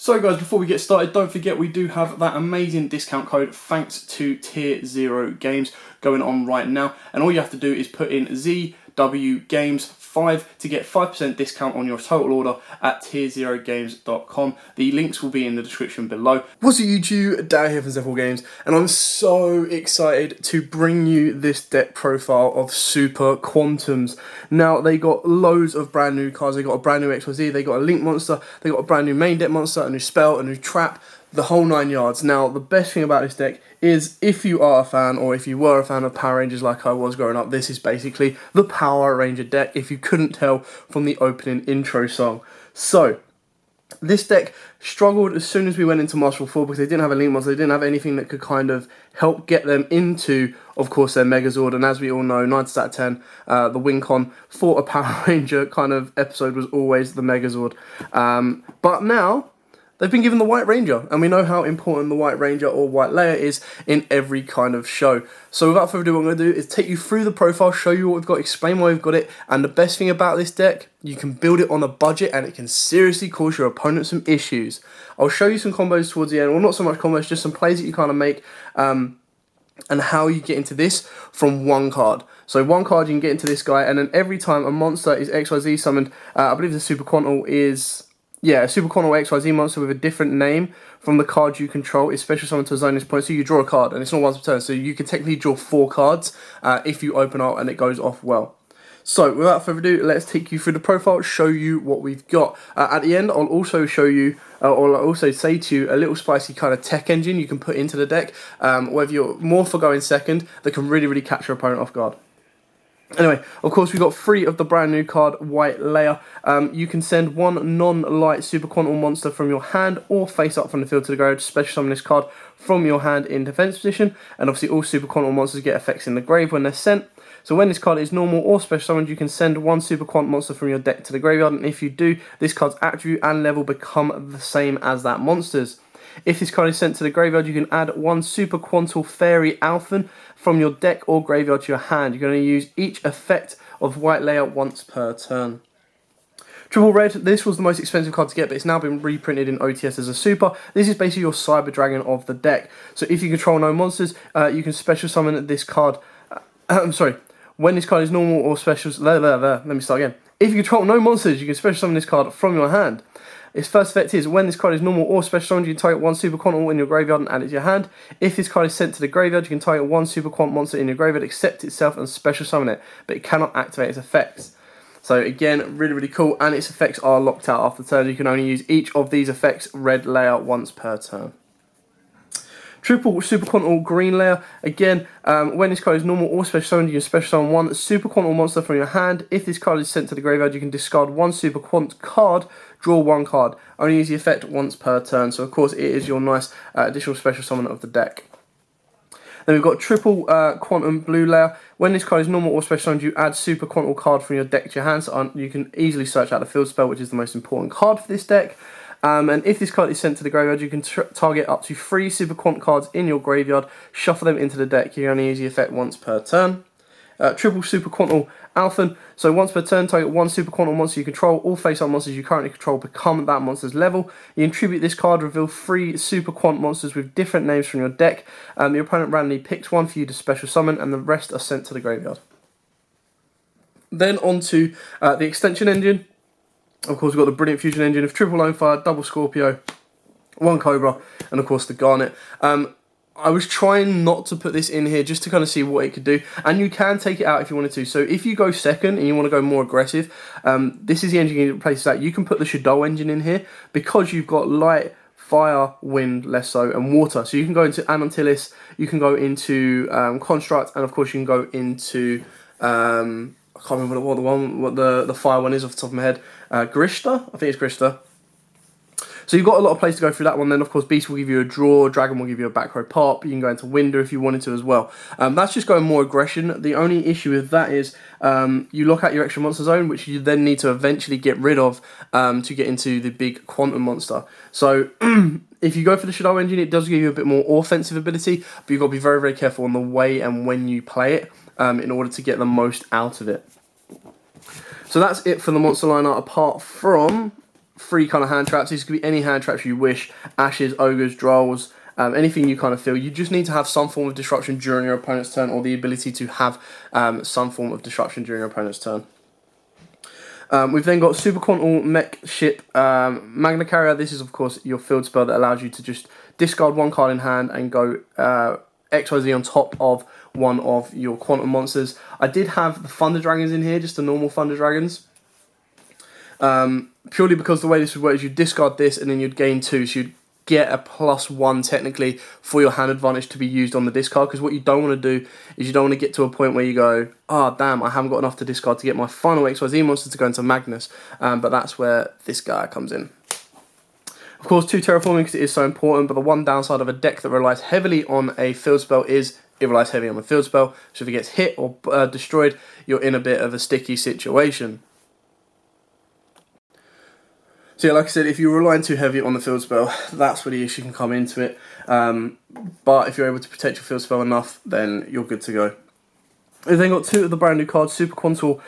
So guys, before we get started, don't forget we do have that amazing discount code thanks to Tier 0 Games going on right now. And all you have to do is put in ZW Games 5 to get 5% discount on your total order at tier0games.com. The links will be in the description below. What's up YouTube, Dan here from ZW Games, and I'm so excited to bring you this deck profile of Super Quantums. Now, they got loads of brand new cards. They got a brand new XYZ, they got a Link monster, they got a brand new main deck monster, a new spell, a new trap, the whole 9 yards. Now, the best thing about this deck is if you are a fan, or if you were a fan of Power Rangers like I was growing up, this is basically the Power Ranger deck, if you couldn't tell from the opening intro song. So, this deck struggled as soon as we went into Master 4 because they didn't have a Link monster, they didn't have anything that could kind of help get them into, of course, their Megazord. And as we all know, 9 out of 10, the WinCon for a Power Ranger kind of episode was always the Megazord. But now, they've been given the White Ranger, and we know how important the White Ranger or White Layer is in every kind of show. So without further ado, what I'm going to do is take you through the profile, show you what we've got, explain why we've got it, and the best thing about this deck, you can build it on a budget and it can seriously cause your opponent some issues. I'll show you some combos towards the end, well not so much combos, just some plays that you kind of make, and how you get into this from one card. So one card you can get into this guy, and then every time a monster is XYZ summoned, I believe the Super Quantal is... yeah, a Super Quantal XYZ monster with a different name from the card you control is special summoned to a zone this point. So you draw a card, and it's not once per turn. So you can technically draw 4 cards if you open up and it goes off well. So without further ado, let's take you through the profile, show you what we've got. At the end, I'll also show you, or I'll also say to you, a little spicy kind of tech engine you can put into the deck, whether you're more for going second, that can really catch your opponent off guard. Anyway, of course, we've got 3 of the brand new card, White Layer. You can send 1 non-light Super Quantal monster from your hand or face up from the field to the graveyard. Special summon this card from your hand in defense position. And obviously, all Super Quantal monsters get effects in the grave when they're sent. So when this card is normal or special summoned, you can send 1 Super Quant monster from your deck to the graveyard. And if you do, this card's attribute and level become the same as that monster's. If this card is sent to the graveyard, you can add 1 Super Quantal Fairy Alphen from your deck or graveyard to your hand. You're going to use each effect of White Layer once per turn. Triple Red, this was the most expensive card to get, but it's now been reprinted in OTS as a super. This is basically your Cyber Dragon of the deck. So if you control no monsters, you can special summon this card. I'm sorry. When this card is normal or special... Let me start again. If you control no monsters, you can special summon this card from your hand. Its first effect is, when this card is normal or special summoned, you can target 1 Super Quantal in your graveyard and add it to your hand. If this card is sent to the graveyard, you can target 1 Super Quant monster in your graveyard, accept itself and special summon it, but it cannot activate its effects. So again, really cool, and its effects are locked out after turn. You can only use each of these effects, Red Layer, once per turn. Triple Super Quantal Green Layer. Again, when this card is normal or special summoned, you can special summon 1 Super Quantal monster from your hand. If this card is sent to the graveyard, you can discard 1 Super Quant card, draw 1 card. Only use the effect once per turn. So of course it is your nice additional special summon of the deck. Then we've got Triple Quantum Blue Layer. When this card is normal or special summoned, you add Super Quantal card from your deck to your hand. So you can easily search out the field spell, which is the most important card for this deck. And if this card is sent to the graveyard, you can target up to 3 Super Quant cards in your graveyard, shuffle them into the deck. You can only use the effect once per turn. Triple Super Quantal Alphen. So once per turn, target 1 Super Quantal monster you control. All face-up monsters you currently control become that monster's level. You can tribute this card, reveal 3 Super Quant monsters with different names from your deck. Your opponent randomly picks 1 for you to special summon, and the rest are sent to the graveyard. Then on to the extension engine. Of course, we've got the brilliant fusion engine of triple Lone Fire, double Scorpio, 1 Cobra, and of course the Garnet. I was trying not to put this in here just to kind of see what it could do, and you can take it out if you wanted to. So if you go second and you want to go more aggressive, this is the engine that replaces that. You can put the YUGIOH engine in here because you've got light, fire, wind, less so, and water. So you can go into Anantilis, you can go into Construct, and of course you can go into... I can't remember what the fire one is off the top of my head. Grishta? I think it's Grishta. So you've got a lot of plays to go through that one. Then, of course, Beast will give you a draw. Dragon will give you a back row pop. You can go into Winder if you wanted to as well. That's just going more aggression. The only issue with that is you lock out your extra monster zone, which you then need to eventually get rid of to get into the big quantum monster. So if you go for the YUGIOH engine, it does give you a bit more offensive ability, but you've got to be very careful on the way and when you play it in order to get the most out of it. So that's it for the monster lineup, apart from free kind of hand traps. These could be any hand traps you wish. Ashes, ogres, drolls, anything you kind of feel. You just need to have some form of disruption during your opponent's turn, or the ability to have some form of disruption during your opponent's turn. We've then got Super Quantum Mech Ship Magna Carrier. This is, of course, your field spell that allows you to just discard one card in hand and go XYZ on top of one of your Quantum monsters. I did have the Thunder Dragons in here, just the normal Thunder Dragons. Purely because the way this would work is you'd discard this and then you'd gain 2, so you'd get a +1 technically for your hand advantage to be used on the discard, because what you don't want to do is you don't want to get to a point where you go, oh damn, I haven't got enough to discard to get my final XYZ monster to go into Magnus, but that's where this guy comes in. Of course, 2 terraforming because it is so important, but the one downside of a deck that relies heavily on a field spell is it relies heavily on the field spell, so if it gets hit or destroyed, you're in a bit of a sticky situation. So yeah, like I said, if you're relying too heavy on the field spell, that's where the issue can come into it. But if you're able to protect your field spell enough, then you're good to go. We've then got 2 of the brand new cards, Super Quantal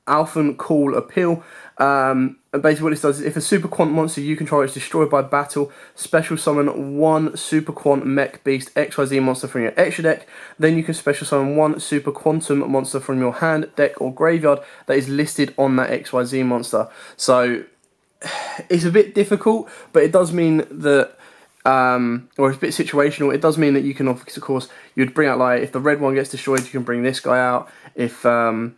Alphen Call Appeal. And basically what this does is if a Super Quant monster you control is destroyed by battle, special summon 1 Super Quant Mech Beast XYZ monster from your extra deck. Then you can special summon 1 Super Quantum monster from your hand, deck or graveyard that is listed on that XYZ monster. So it's a bit difficult, but it does mean that, or it's a bit situational, it does mean that you can, of course, you'd bring out, like, if the red one gets destroyed, you can bring this guy out, if, or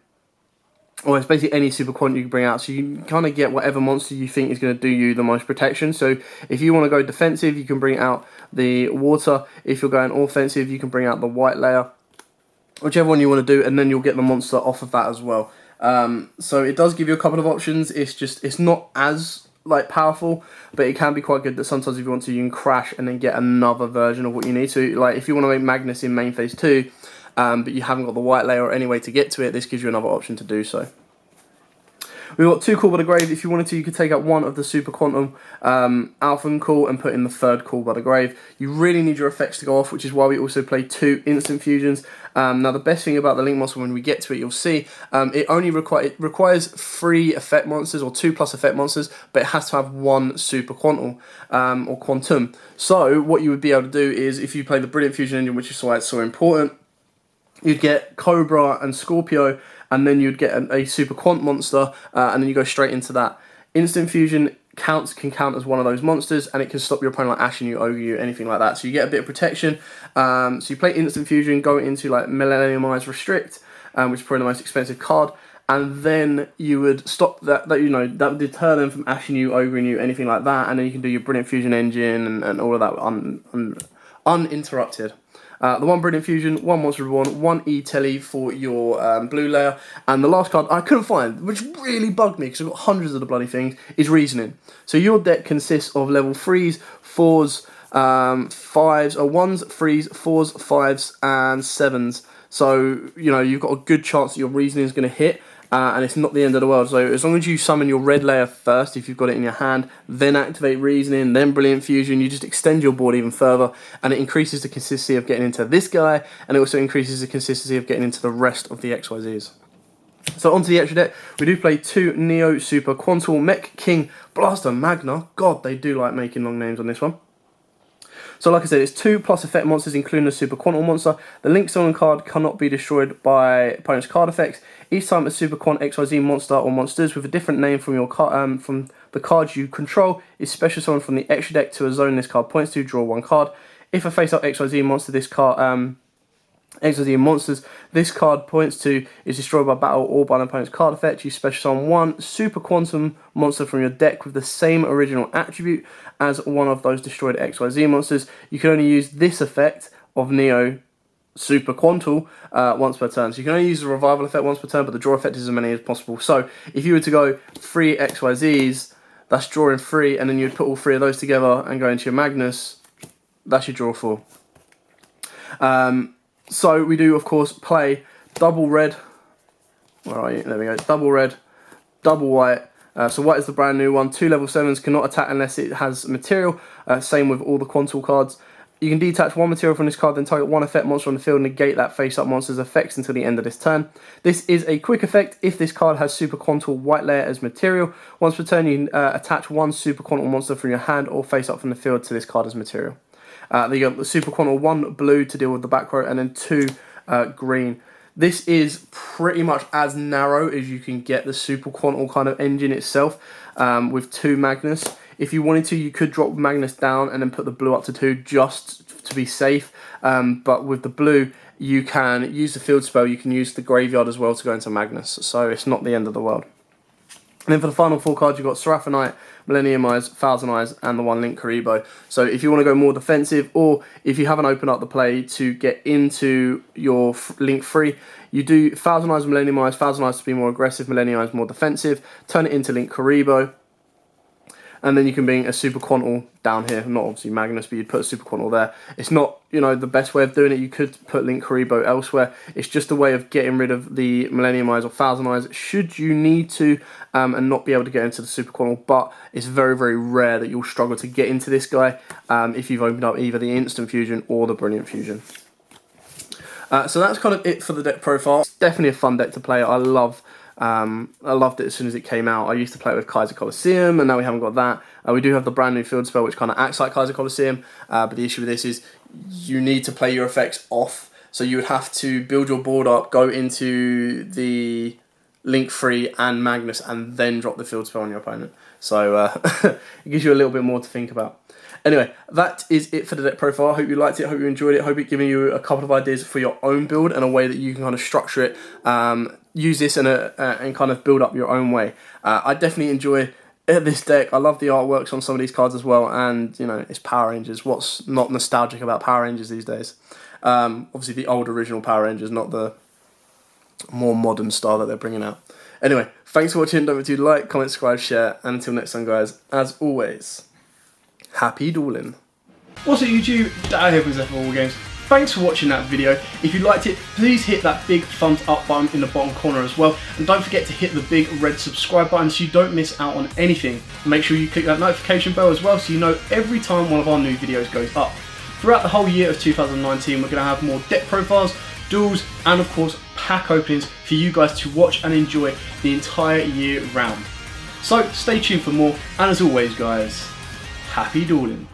it's basically any super quant you can bring out, so you can kind of get whatever monster you think is going to do you the most protection. So if you want to go defensive, you can bring out the water. If you're going offensive, you can bring out the white layer, whichever one you want to do, and then you'll get the monster off of that as well. So it does give you a couple of options. It's not as like powerful, but it can be quite good that sometimes if you want to, you can crash and then get another version of what you need. So like if you want to make Magnus in main phase 2, but you haven't got the white layer or any way to get to it, this gives you another option to do so. We've got 2 Call by the Grave. If you wanted to, you could take out one of the Super Quantum Alphen Call and put in the 3rd Call by the Grave. You really need your effects to go off, which is why we also play 2 instant fusions. Now, the best thing about the Link monster, when we get to it, you'll see, it only requires 3 effect monsters, or 2+ effect monsters, but it has to have 1 Super Quantum, or Quantum. So, what you would be able to do is, if you play the Brilliant Fusion engine, which is why it's so important, you'd get Cobra and Scorpio, and then you'd get a Super Quant monster, and then you go straight into that. Instant Fusion can count as one of those monsters, and it can stop your opponent like Ashen-you, Ogre-you, anything like that. So you get a bit of protection. So you play Instant Fusion, go into like Millenniumize Restrict, which is probably the most expensive card, and then you would stop that would deter them from Ashen-you, Ogre-you, anything like that, and then you can do your Brilliant Fusion engine and all of that uninterrupted. The 1 Brilliant Fusion, 1 Monster Reborn, 1 E-Telly for your blue layer, and the last card I couldn't find, which really bugged me because I've got hundreds of the bloody things, is Reasoning. So your deck consists of level 3s, 4s, 5s, or 1s, 3s, 4s, 5s, and 7s. So, you've got a good chance that your Reasoning is going to hit, and it's not the end of the world. So as long as you summon your red layer first, if you've got it in your hand, then activate Reasoning, then Brilliant Fusion, you just extend your board even further, and it increases the consistency of getting into this guy, and it also increases the consistency of getting into the rest of the XYZs. So onto the extra deck, we do play 2 Neo Super Quantal Mech King Blaster Magna. God, they do like making long names on this one. So like I said, it's 2+ effect monsters, including the Super Quantum monster. The Link Stolen card cannot be destroyed by opponent's card effects. Each time a Super Quant XYZ monster or monsters with a different name from your from the cards you control is special summoned from the extra deck to a zone this card points to, draw 1 card. If a face-up XYZ monster XYZ monsters this card points to is destroyed by battle or by an opponent's card effect, you special summon 1 Super Quantum monster from your deck with the same original attribute as one of those destroyed XYZ monsters. You can only use this effect of Neo Super Quantal once per turn. So you can only use the revival effect once per turn, but the draw effect is as many as possible. So if you were to go 3 XYZs, that's drawing 3, and then you'd put all 3 of those together and go into your Magnus, that's your draw 4. So we do, of course, play double red. Where are you? There we go. Double red, double white. So white is the brand new one. 2 level 7s cannot attack unless it has material. Same with all the Quantal cards. You can detach one material from this card, then target one effect monster on the field and negate that face-up monster's effects until the end of this turn. This is a quick effect if this card has Super Quantal White Layer as material. Once per turn, you can attach one Super Quantal monster from your hand or face-up from the field to this card as material. Then you got the Super Quantal 1 blue to deal with the back row, and then 2 green. This is pretty much as narrow as you can get the Super Quantal kind of engine itself, with 2 Magnus. If you wanted to, you could drop Magnus down and then put the blue up to 2 just to be safe. But with the blue, you can use the field spell, you can use the graveyard as well to go into Magnus. So it's not the end of the world. And then for the final 4 cards, you've got Seraphonite, Millennium Eyes, Thousand Eyes, and the 1 Link Karibo. So if you want to go more defensive, or if you haven't opened up the play to get into your Link free, you do Thousand Eyes, Millennium Eyes, Thousand Eyes to be more aggressive, Millennium Eyes more defensive, turn it into Link Karibo. And then you can bring a Super Quantal down here. Not obviously Magnus, but you'd put a Super Quantal there. It's not, you know, the best way of doing it. You could put Link Karibo elsewhere. It's just a way of getting rid of the Millennium Eyes or Thousand Eyes, should you need to, and not be able to get into the Super Quantal. But it's very, very rare that you'll struggle to get into this guy if you've opened up either the Instant Fusion or the Brilliant Fusion. So that's kind of it for the deck profile. It's definitely a fun deck to play. I loved it as soon as it came out. I used to play it with Kaiser Colosseum, and now we haven't got that. We do have the brand new field spell, which kind of acts like Kaiser Colosseum, but the issue with this is you need to play your effects off. So you would have to build your board up, go into the Link Free and Magnus, and then drop the field spell on your opponent. So it gives you a little bit more to think about. Anyway, that is it for the deck profile. I hope you liked it, hope you enjoyed it, hope it's given you a couple of ideas for your own build and a way that you can kind of structure it. Use this and kind of build up your own way. I definitely enjoy this deck. I love the artworks on some of these cards as well, and you know, it's Power Rangers. What's not nostalgic about Power Rangers these days? Obviously the old original Power Rangers, not the more modern style that they're bringing out. Anyway, thanks for watching. Don't forget to like, comment, subscribe, share, and until next time, guys, as always, happy dueling. What's up, YouTube? Dad here from YUGIOH. Thanks for watching that video. If you liked it, please hit that big thumbs up button in the bottom corner as well. And don't forget to hit the big red subscribe button so you don't miss out on anything. Make sure you click that notification bell as well so you know every time one of our new videos goes up. Throughout the whole year of 2019, we're going to have more deck profiles, duels, and of course pack openings for you guys to watch and enjoy the entire year round. So stay tuned for more, and as always, guys, happy dueling.